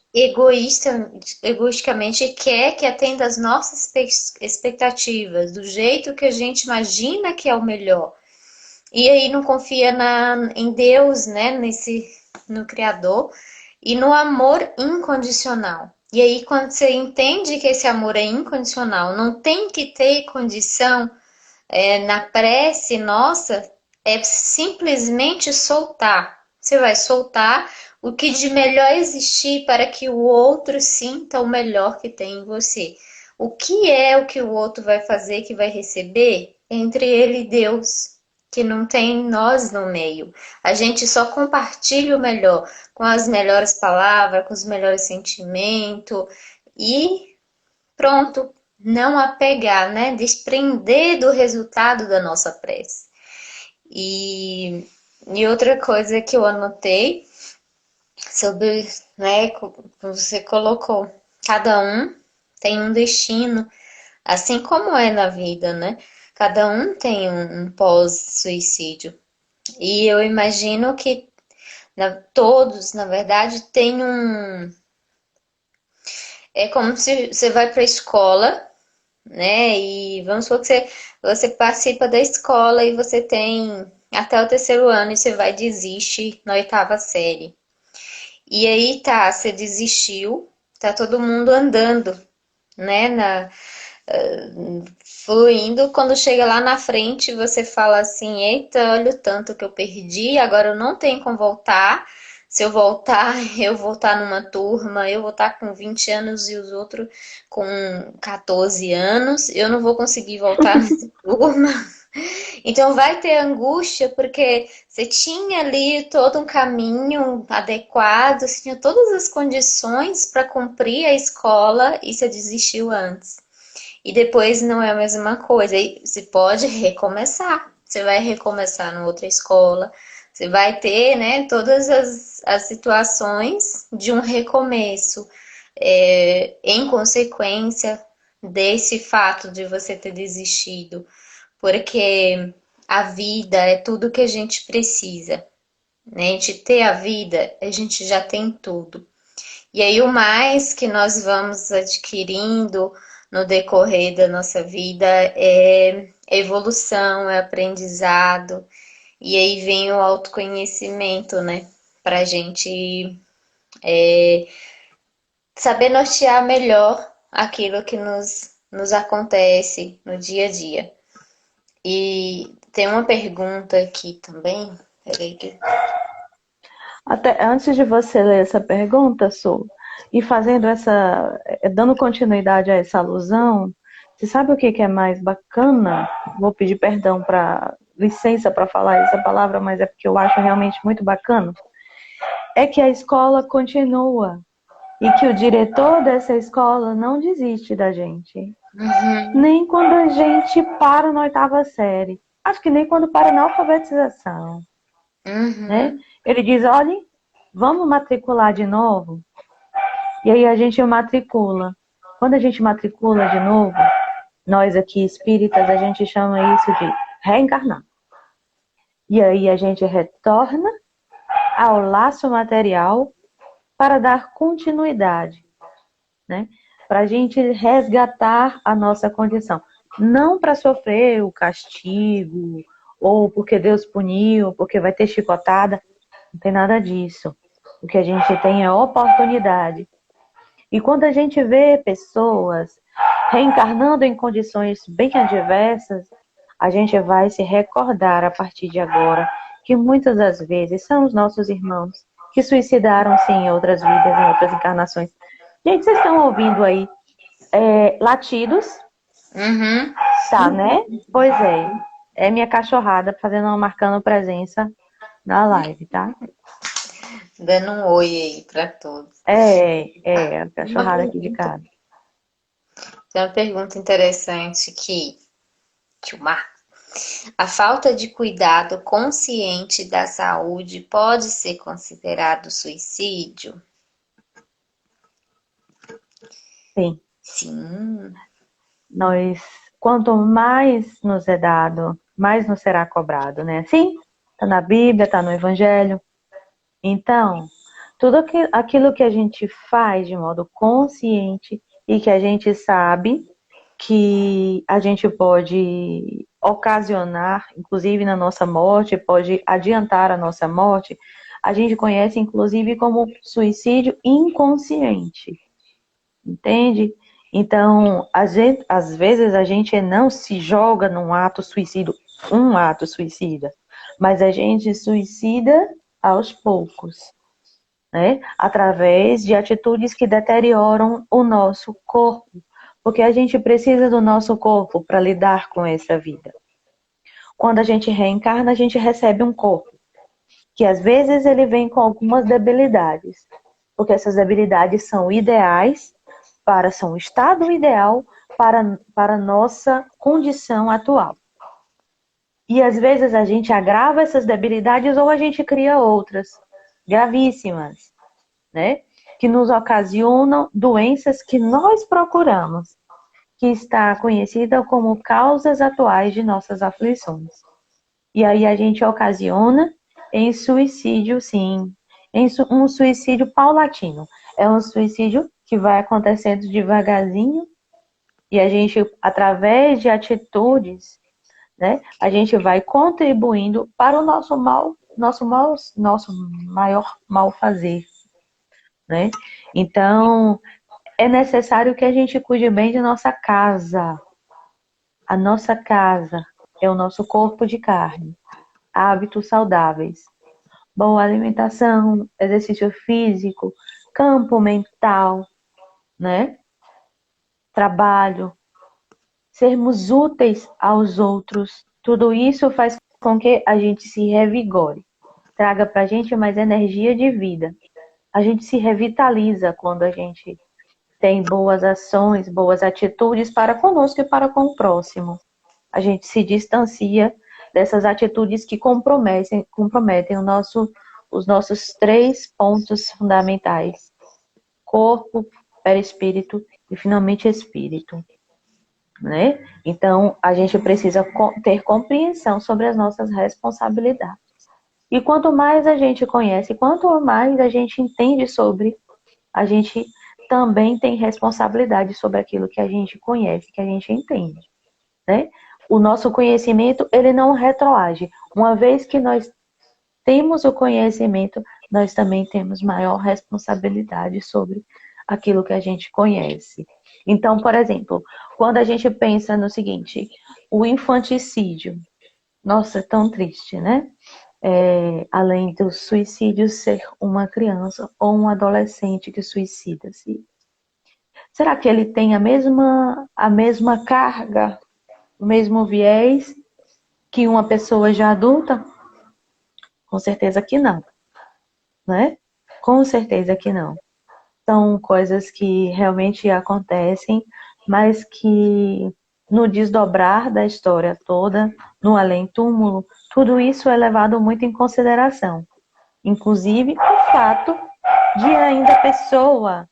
[SPEAKER 1] egoisticamente quer que atenda às nossas expectativas, do jeito que a gente imagina que é o melhor. E aí não confia em Deus, né, no Criador, e no amor incondicional. E aí quando você entende que esse amor é incondicional, não tem que ter condição, na prece nossa, é simplesmente soltar. Você vai soltar o que de melhor existir para que o outro sinta o melhor que tem em você. O que é o que o outro vai fazer, que vai receber? Entre ele e Deus, que não tem nós no meio. A gente só compartilha o melhor, com as melhores palavras, com os melhores sentimentos e pronto, não apegar, né? Desprender do resultado da nossa prece. E, e outra coisa que eu anotei sobre, né, como você colocou, cada um tem um destino, assim como é na vida, né? Cada um tem um pós-suicídio. E eu imagino que todos, na verdade, têm um. É como se você vai para a escola, né? E vamos supor que você participa da escola e você tem até o terceiro ano e você vai desiste na oitava série. E aí tá, você desistiu, tá todo mundo andando, né? Fluindo. Quando chega lá na frente, você fala assim: eita, olha o tanto que eu perdi, agora eu não tenho como voltar. Se eu voltar, eu vou estar numa turma, eu vou estar com 20 anos e os outros com 14 anos, eu não vou conseguir voltar nessa turma. Então vai ter angústia porque você tinha ali todo um caminho adequado, você tinha todas as condições para cumprir a escola e você desistiu antes. E depois não é a mesma coisa. E você pode recomeçar. Você vai recomeçar numa outra escola. Você vai ter, né, todas as situações de um recomeço, em consequência desse fato de você ter desistido. Porque a vida é tudo que a gente precisa, né? A gente ter a vida, a gente já tem tudo. E aí o mais que nós vamos adquirindo no decorrer da nossa vida é evolução, é aprendizado, e aí vem o autoconhecimento, né? Pra gente saber nortear melhor aquilo que nos nos acontece no dia a dia. E tem uma pergunta aqui também. Peraí que...
[SPEAKER 2] Até antes de você ler essa pergunta, Su, e fazendo dando continuidade a essa alusão, você sabe o que é mais bacana? Vou pedir perdão licença para falar essa palavra, mas é porque eu acho realmente muito bacana. É que a escola continua e que o diretor dessa escola não desiste da gente.
[SPEAKER 1] Uhum,
[SPEAKER 2] Nem quando a gente para na oitava série. Acho que nem quando para na alfabetização, né?
[SPEAKER 1] uhum,
[SPEAKER 2] Ele diz, olha, vamos matricular de novo? E aí a gente matricula. Quando a gente matricula de novo, nós aqui espíritas, a gente chama isso de reencarnar. E aí a gente retorna ao laço material para dar continuidade, né? Para a gente resgatar a nossa condição. Não para sofrer o castigo, ou porque Deus puniu, porque vai ter chicotada. Não tem nada disso. O que a gente tem é oportunidade. E quando a gente vê pessoas reencarnando em condições bem adversas, a gente vai se recordar a partir de agora que muitas das vezes são os nossos irmãos que suicidaram-se em outras vidas, em outras encarnações. Gente, vocês estão ouvindo aí latidos?
[SPEAKER 1] uhum.
[SPEAKER 2] Tá, né? Pois é. É minha cachorrada marcando presença na live, tá?
[SPEAKER 1] Dando um oi aí para todos.
[SPEAKER 2] É, a cachorrada aqui de casa.
[SPEAKER 1] Tem uma pergunta interessante aqui, Tilmar. A falta de cuidado consciente da saúde pode ser considerado suicídio?
[SPEAKER 2] Sim.
[SPEAKER 1] Sim.
[SPEAKER 2] Nós, quanto mais nos é dado, mais nos será cobrado, né? Sim, tá na Bíblia, tá no Evangelho. Então, tudo aquilo que a gente faz de modo consciente e que a gente sabe que a gente pode ocasionar, inclusive na nossa morte, pode adiantar a nossa morte, a gente conhece inclusive como suicídio inconsciente. Entende? Então, às vezes a gente não se joga num ato suicida, um ato suicida, mas a gente suicida aos poucos, né? Através de atitudes que deterioram o nosso corpo, porque a gente precisa do nosso corpo para lidar com essa vida. Quando a gente reencarna, a gente recebe um corpo, que às vezes ele vem com algumas debilidades, porque essas debilidades são ideais são o estado ideal para a nossa condição atual. E às vezes a gente agrava essas debilidades ou a gente cria outras gravíssimas, né? Que nos ocasionam doenças que nós procuramos, que está conhecida como causas atuais de nossas aflições. E aí a gente ocasiona em suicídio, sim, em um suicídio paulatino. É um suicídio que vai acontecendo devagarzinho e a gente, através de atitudes, né, a gente vai contribuindo para o nosso maior mal fazer, né? Então, é necessário que a gente cuide bem de nossa casa. A nossa casa é o nosso corpo de carne. Hábitos saudáveis, boa alimentação, exercício físico, campo mental, né? Trabalho, sermos úteis aos outros. Tudo isso faz com que a gente se revigore, traga para a gente mais energia de vida. A gente se revitaliza quando a gente tem boas ações, boas atitudes para conosco e para com o próximo. A gente se distancia dessas atitudes que comprometem os nossos três pontos fundamentais: corpo, perispírito e finalmente espírito, né? Então, a gente precisa ter compreensão sobre as nossas responsabilidades. E quanto mais a gente conhece, quanto mais a gente entende sobre, a gente também tem responsabilidade sobre aquilo que a gente conhece, que a gente entende, né? O nosso conhecimento, ele não retroage. Uma vez que nós temos o conhecimento, nós também temos maior responsabilidade sobre aquilo que a gente conhece. Então, por exemplo, quando a gente pensa no seguinte, o infanticídio, nossa, é tão triste, né? Além do suicídio ser uma criança ou um adolescente que suicida-se. Será que ele tem a mesma carga, o mesmo viés que uma pessoa já adulta? Com certeza que não, né? Com certeza que não. São coisas que realmente acontecem, mas que no desdobrar da história toda, no além-túmulo, tudo isso é levado muito em consideração. Inclusive o fato de ainda a pessoa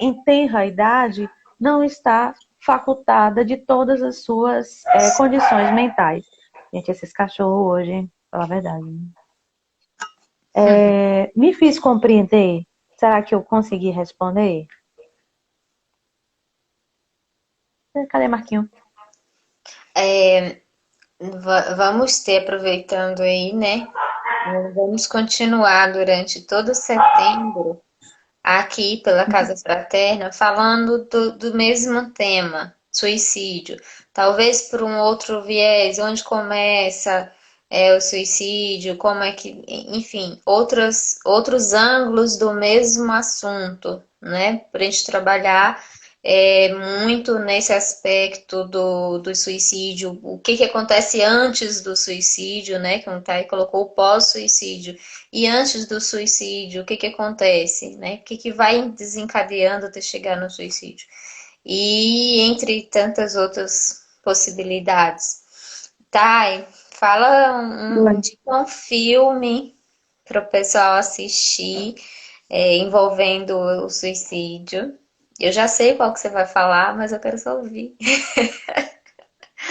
[SPEAKER 2] em tenra idade não estar facultada de todas as suas condições mentais. Gente, esses cachorros hoje, pela verdade, né? Me fiz compreender? Será que eu consegui responder? Cadê Marquinho?
[SPEAKER 1] Vamos ter, aproveitando aí, né? Vamos continuar durante todo setembro aqui pela Casa Fraterna falando do mesmo tema, suicídio. Talvez por um outro viés, onde começa o suicídio, como é que, enfim, outros ângulos do mesmo assunto, né? Para a gente trabalhar muito nesse aspecto do suicídio, o que acontece antes do suicídio, né? Que o Thay colocou o pós-suicídio. E antes do suicídio, o que acontece, né? O que vai desencadeando até chegar no suicídio? E entre tantas outras possibilidades. Thay, fala de um filme para o pessoal assistir envolvendo o suicídio. Eu já sei qual que você vai falar, mas eu quero só ouvir.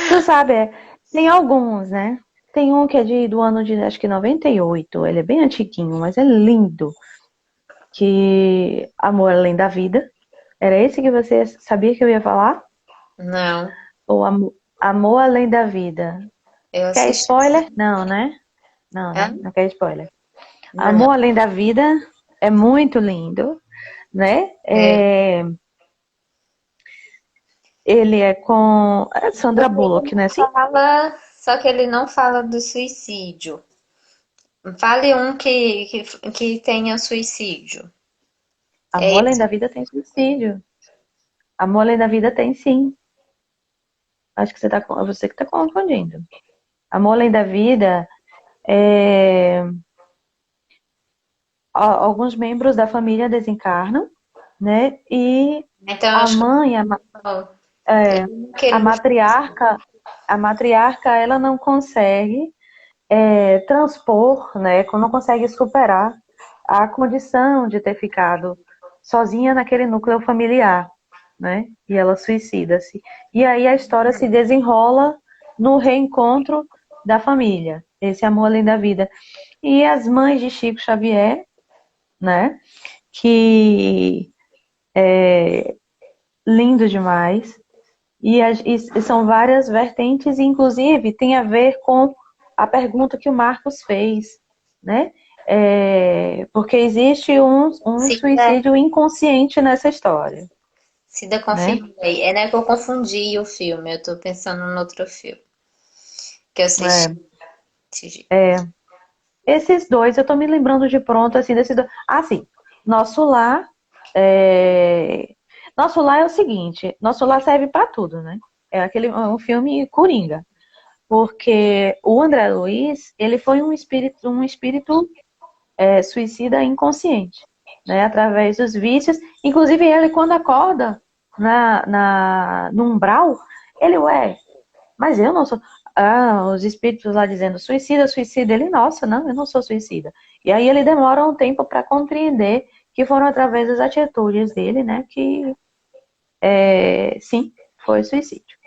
[SPEAKER 2] Tu sabe, tem alguns, né? Tem um que é do ano de, acho que 98. Ele é bem antiguinho, mas é lindo. Que Amor Além da Vida. Era esse que você sabia que eu ia falar?
[SPEAKER 1] Não,
[SPEAKER 2] Ou Amor Além da Vida?
[SPEAKER 1] eu
[SPEAKER 2] Quer
[SPEAKER 1] assisti.
[SPEAKER 2] spoiler? Não, né? Não,
[SPEAKER 1] Hã?
[SPEAKER 2] né? Não quer spoiler.
[SPEAKER 1] Não.
[SPEAKER 2] Amor Além da Vida é muito lindo, né?
[SPEAKER 1] É.
[SPEAKER 2] Ele é com Sandra
[SPEAKER 1] Só que ele
[SPEAKER 2] Bullock, né?
[SPEAKER 1] não
[SPEAKER 2] Sim?
[SPEAKER 1] só que ele não fala do suicídio. Fale um que tenha suicídio. É
[SPEAKER 2] Amor Além
[SPEAKER 1] esse.
[SPEAKER 2] da Vida tem suicídio. Amor Além da Vida tem sim. Acho que você que está confundindo. Amor Além da Vida é, alguns membros da família desencarnam, né? E
[SPEAKER 1] Então, eu
[SPEAKER 2] a
[SPEAKER 1] acho que
[SPEAKER 2] mãe,
[SPEAKER 1] não.
[SPEAKER 2] a
[SPEAKER 1] Aquele do...
[SPEAKER 2] matriarca, ela não consegue transpor, né? Não consegue superar a condição de ter ficado sozinha naquele núcleo familiar, né? E ela suicida-se. E aí a história se desenrola no reencontro da família, esse amor além da vida. E as mães de Chico Xavier, né? Que é lindo demais. E são várias vertentes, e inclusive tem a ver com a pergunta que o Marcos fez, né? Porque existe um
[SPEAKER 1] Cida,
[SPEAKER 2] suicídio inconsciente nessa história,
[SPEAKER 1] Cida
[SPEAKER 2] né?
[SPEAKER 1] confirma aí. É, né, que eu confundi o filme. Eu tô pensando no outro filme que eu assisti.
[SPEAKER 2] É, esses dois, eu tô me lembrando de pronto, assim, desses dois. Ah, sim. Nosso Lar. é, Nosso Lar é o seguinte: Nosso Lar serve para tudo, né? Um filme coringa. Porque o André Luiz, ele foi um espírito suicida inconsciente, né? Através dos vícios. Inclusive, ele, quando acorda no umbral, ele, mas eu não sou. Ah, os espíritos lá dizendo suicida, suicida. Ele, nossa, não, eu não sou suicida. E aí ele demora um tempo para compreender que foram através das atitudes dele, né? Que sim, foi suicídio.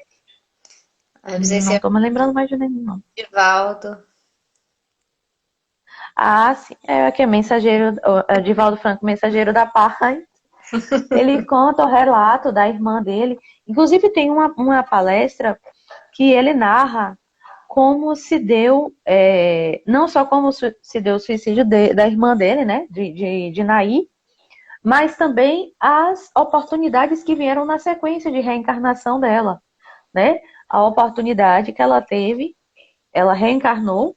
[SPEAKER 1] Aí eu sei se
[SPEAKER 2] Não
[SPEAKER 1] é
[SPEAKER 2] estou me lembrando mais de nenhum, não.
[SPEAKER 1] Divaldo.
[SPEAKER 2] Ah, sim, é aqui, mensageiro, Divaldo Franco, mensageiro da paz. Ele conta o relato da irmã dele. Inclusive, tem uma palestra que ele narra como se deu, não só como se deu o suicídio da irmã dele, né, de Naí, mas também as oportunidades que vieram na sequência de reencarnação dela, né? A oportunidade que ela teve, ela reencarnou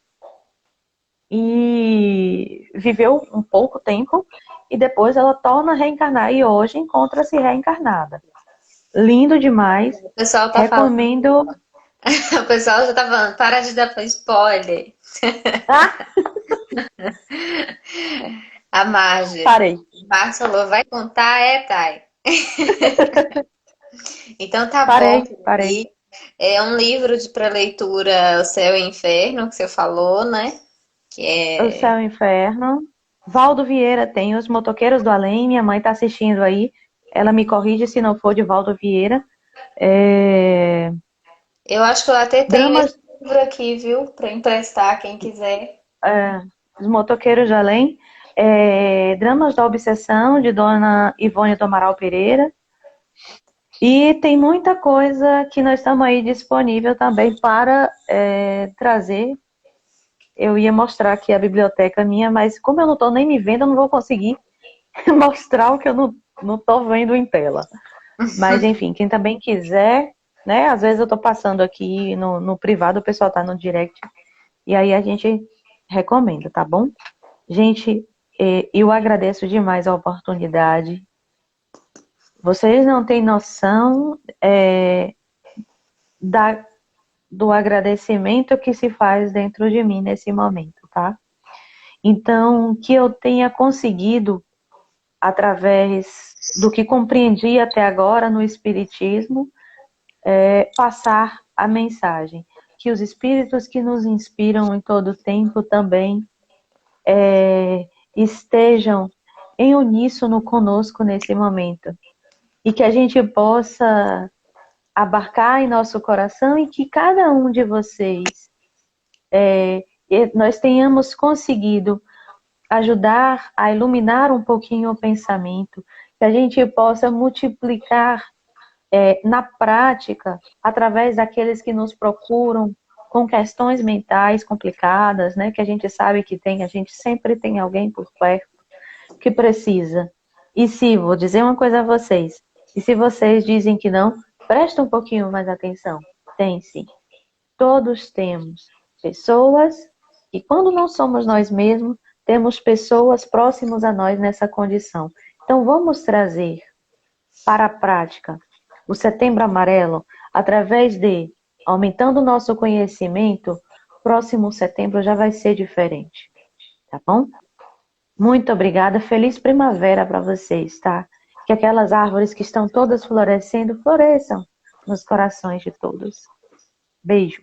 [SPEAKER 2] e viveu um pouco tempo e depois ela torna a reencarnar e hoje encontra-se reencarnada. Lindo demais.
[SPEAKER 1] O pessoal tá falando,
[SPEAKER 2] Recomendo.
[SPEAKER 1] o pessoal já tá falando, para de dar spoiler.
[SPEAKER 2] Ah,
[SPEAKER 1] A Marge.
[SPEAKER 2] parei.
[SPEAKER 1] Marcos falou, vai contar, Thay. Então tá bom,
[SPEAKER 2] Parei.
[SPEAKER 1] Gabi. É um livro de para leitura O Céu e o Inferno, que você falou, né? Que
[SPEAKER 2] O
[SPEAKER 1] é.
[SPEAKER 2] Céu e o Inferno. Valdo Vieira tem Os Motoqueiros do Além. Minha mãe está assistindo aí. Ela me corrige se não for de Valdo Vieira. É,
[SPEAKER 1] Eu acho que eu até tenho esse
[SPEAKER 2] Dramas,
[SPEAKER 1] livro aqui, viu? Para emprestar, quem quiser.
[SPEAKER 2] é, Os Motoqueiros do Além. Dramas da Obsessão, de Dona Ivone do Amaral Pereira. E tem muita coisa que nós estamos aí disponível também para trazer. Eu ia mostrar aqui a biblioteca minha, mas como eu não estou nem me vendo, eu não vou conseguir mostrar o que eu não estou vendo em tela. Mas enfim, quem também quiser, né? Às vezes eu estou passando aqui no privado, o pessoal está no direct, e aí a gente recomenda, tá bom? Gente, eu agradeço demais a oportunidade. Vocês não têm noção da, do agradecimento que se faz dentro de mim nesse momento, tá? Então, que eu tenha conseguido, através do que compreendi até agora no Espiritismo, passar a mensagem. Que os espíritos que nos inspiram em todo tempo também estejam em uníssono conosco nesse momento. E que a gente possa abarcar em nosso coração e que cada um de vocês, nós tenhamos conseguido ajudar a iluminar um pouquinho o pensamento, que a gente possa multiplicar na prática, através daqueles que nos procuram com questões mentais complicadas, né, que a gente sabe que tem, a gente sempre tem alguém por perto que precisa. E se, vou dizer uma coisa a vocês, e se vocês dizem que não, presta um pouquinho mais atenção. Tem sim. Todos temos pessoas, e quando não somos nós mesmos, temos pessoas próximas a nós nessa condição. Então vamos trazer para a prática o Setembro Amarelo através de aumentando o nosso conhecimento. Próximo setembro já vai ser diferente, tá bom? Muito obrigada, feliz primavera para vocês, tá? Que aquelas árvores que estão todas florescendo, floresçam nos corações de todos. Beijo.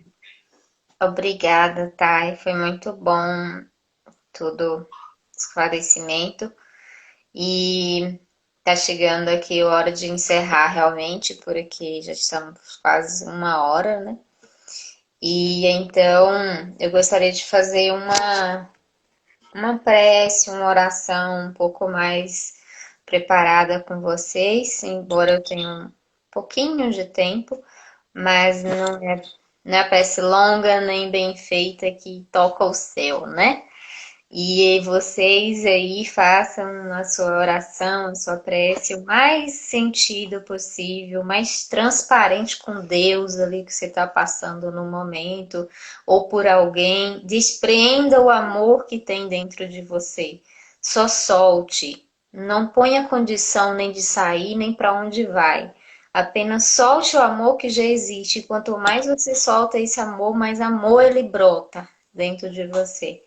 [SPEAKER 1] Obrigada, Thay. Foi muito bom todo esclarecimento. E tá chegando aqui a hora de encerrar realmente, porque já estamos quase uma hora, né? E então eu gostaria de fazer uma prece, uma oração um pouco mais preparada com vocês, embora eu tenha um pouquinho de tempo, mas não é a prece longa nem bem feita que toca o céu, né? E vocês aí façam a sua oração, a sua prece o mais sentido possível, o mais transparente com Deus ali que você está passando no momento, ou por alguém. Desprenda o amor que tem dentro de você. Só solte. Não ponha condição nem de sair, nem para onde vai. Apenas solte o amor que já existe. Quanto mais você solta esse amor, mais amor ele brota dentro de você.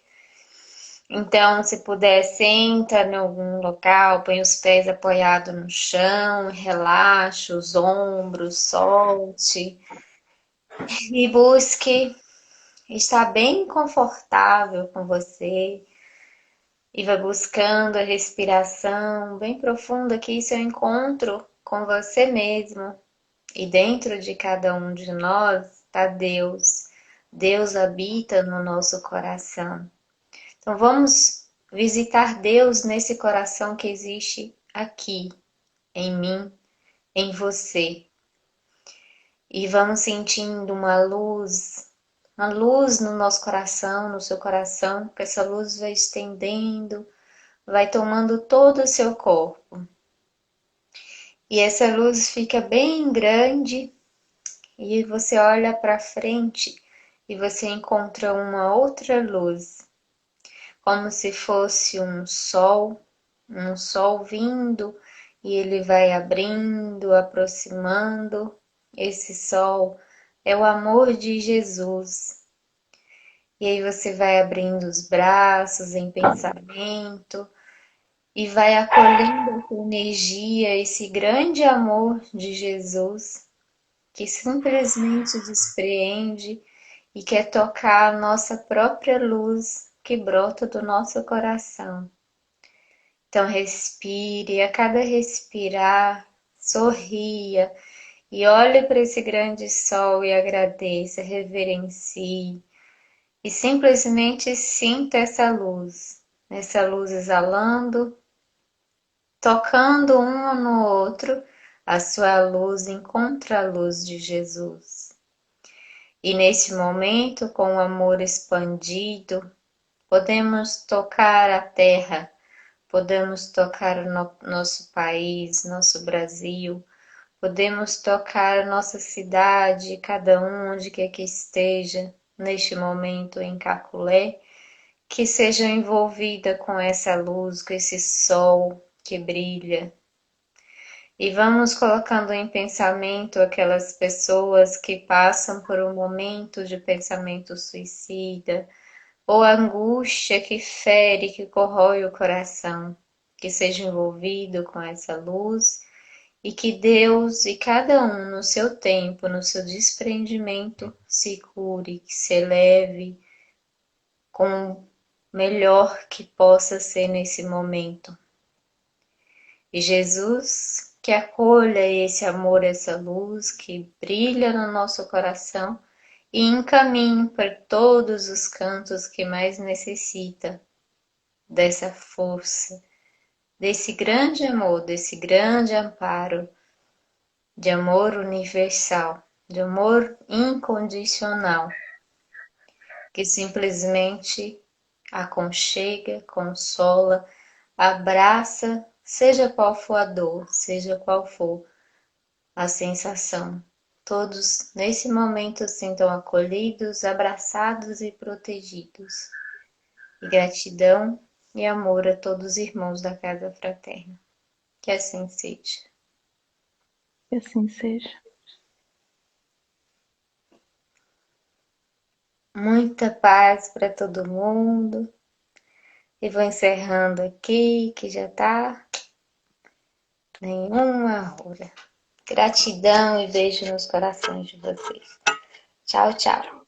[SPEAKER 1] Então, se puder, senta em algum local, põe os pés apoiados no chão, relaxa os ombros, solte e busque estar bem confortável com você. E vai buscando a respiração bem profunda, que isso é o encontro com você mesmo. E dentro de cada um de nós está Deus. Deus habita no nosso coração. Então vamos visitar Deus nesse coração que existe aqui, em mim, em você. E vamos sentindo uma luz no nosso coração, no seu coração, que essa luz vai estendendo vai tomando todo o seu corpo. E essa luz fica bem grande e você olha para frente e você encontra uma outra luz, como se fosse um sol vindo e ele vai abrindo, aproximando. Esse sol é o amor de Jesus. E aí você vai abrindo os braços em pensamento e vai acolhendo essa energia, esse grande amor de Jesus que simplesmente despreende e quer tocar a nossa própria luz que brota do nosso coração. Então respire, a cada respirar, sorria e olhe para esse grande sol e agradeça, reverencie e simplesmente sinta essa luz exalando, tocando um no outro, a sua luz encontra a luz de Jesus. E nesse momento, com o amor expandido, podemos tocar a terra, podemos tocar o nosso país, nosso Brasil, podemos tocar a nossa cidade, cada um onde quer que esteja, neste momento em Caculé, que seja envolvida com essa luz, com esse sol que brilha. E vamos colocando em pensamento aquelas pessoas que passam por um momento de pensamento suicida, ou angústia que fere, que corrói o coração, que seja envolvido com essa luz e que Deus e cada um no seu tempo, no seu desprendimento, se cure, que se eleve com o melhor que possa ser nesse momento. E Jesus que acolha esse amor, essa luz que brilha no nosso coração e encaminhe para todos os cantos que mais necessita dessa força, desse grande amor, desse grande amparo, de amor universal, de amor incondicional, que simplesmente aconchega, consola, abraça, seja qual for a dor, seja qual for a sensação. Todos nesse momento se sintam acolhidos, abraçados e protegidos. E gratidão e amor a todos os irmãos da Casa Fraterna. Que assim seja.
[SPEAKER 2] Que assim seja.
[SPEAKER 1] Muita paz para todo mundo. E vou encerrando aqui, que já tá nenhuma hora. Gratidão e beijo nos corações de vocês. Tchau, tchau.